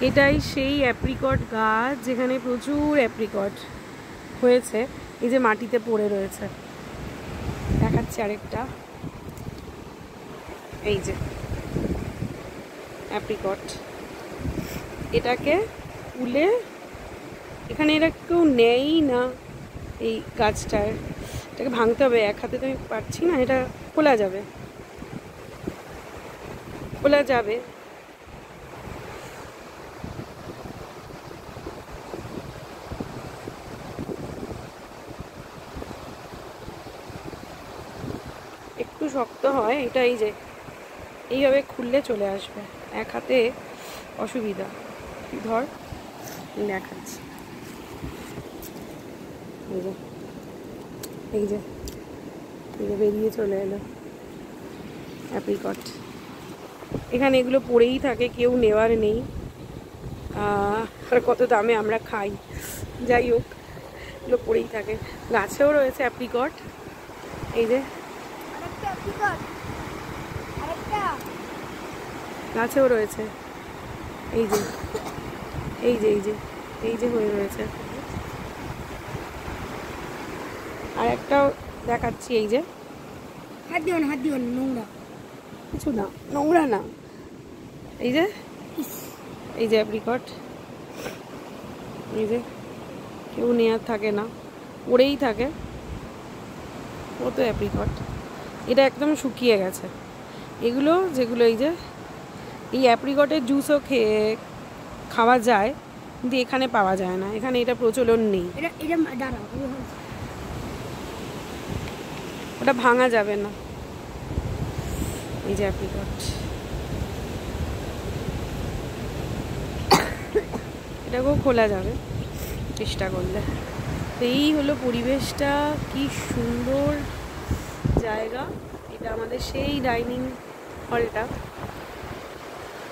এটাই সেই অ্যাপ্রিকট গাছ যেখানে প্রচুর অ্যাপ্রিকট হয়েছে। এই যে মাটিতে পড়ে রয়েছে, দেখাচ্ছি আরেকটা। এই যে অ্যাপ্রিকট, এটাকে তুলে এখানে এরা কেউ নেই না এই গাছটার, এটাকে ভাঙতে হবে। এক হাতে তো আমি পারছি না, এটা খোলা যাবে, খোলা যাবে। একটু শক্ত হয় এটা, এই যে এইভাবে খুললে চলে আসবে, এক হাতে অসুবিধা। ধর দেখাচ্ছি, এই যে এই যে এই যে বেরিয়ে চলে এলো অ্যাপ্রিকট। এখানে এগুলো পড়েই থাকে, কেউ নেওয়ার নেই। আর কত দামে আমরা খাই, যাই হোক এগুলো পড়েই থাকে। গাছেও রয়েছে অ্যাপ্রিকট, এই যে গাছেও রয়েছে, এই যে এই যে এই যে এই যে হয়ে রয়েছে। আর একটাও দেখাচ্ছি, এই যে হাত দিও না, হাত দিও না, নোংরা কিছু না, নোংরা না, এই যে এই যে অ্যাপ্রিকট, এই যে কেউ নেওয়ার থাকে না, পড়েই থাকে কত অ্যাপ্রিকট। এটা একদম শুকিয়ে গেছে এগুলো, যেগুলো এই যে এই অ্যাপ্রিকটের জুসও খাওয়া যায়, কিন্তু এখানে পাওয়া যায় না, এখানে এটা প্রচলন নেই। ওটা ভাঙা যাবে না, এই যে অ্যাপ্রিকট, এটাকেও খোলা যাবে চেষ্টা করলে। তো এই হলো পরিবেশটা, কি সুন্দর জায়গা। এটা আমাদের সেই ডাইনিং হলটা,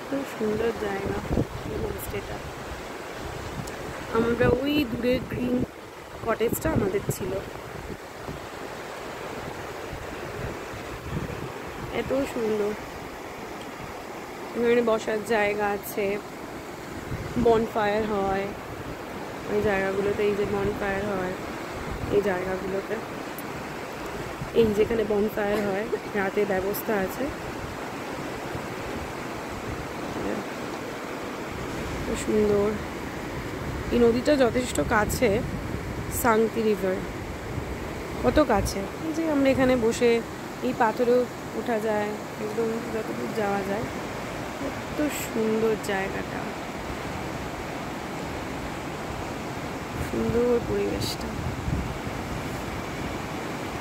খুব সুন্দর জায়গা হোমস্টেটা। আমরা ওই দূরের গ্রিন কটেজটা আমাদের ছিল, এত সুন্দর। এখানে বসার জায়গা আছে, বনফায়ার হয় ওই জায়গাগুলোতে, এই যে বনফায়ার হয় এই জায়গাগুলোতে, এই যেখানে বনফায়ার হয় রাতে ব্যবস্থা আছে। সুন্দর, এই নদীটা যথেষ্ট কাছে, সাংতি রিভার কত কাছে। এই যে আমরা এখানে বসে এই পাথরেও ওঠা যায়, একদম যতদূর যাওয়া যায়। কত সুন্দর জায়গাটা, সুন্দর পরিবেশটা,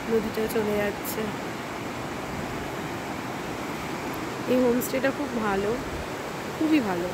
নদীটা চলে যাচ্ছে। এই হোমস্টেটা খুব ভালো, খুবই ভালো।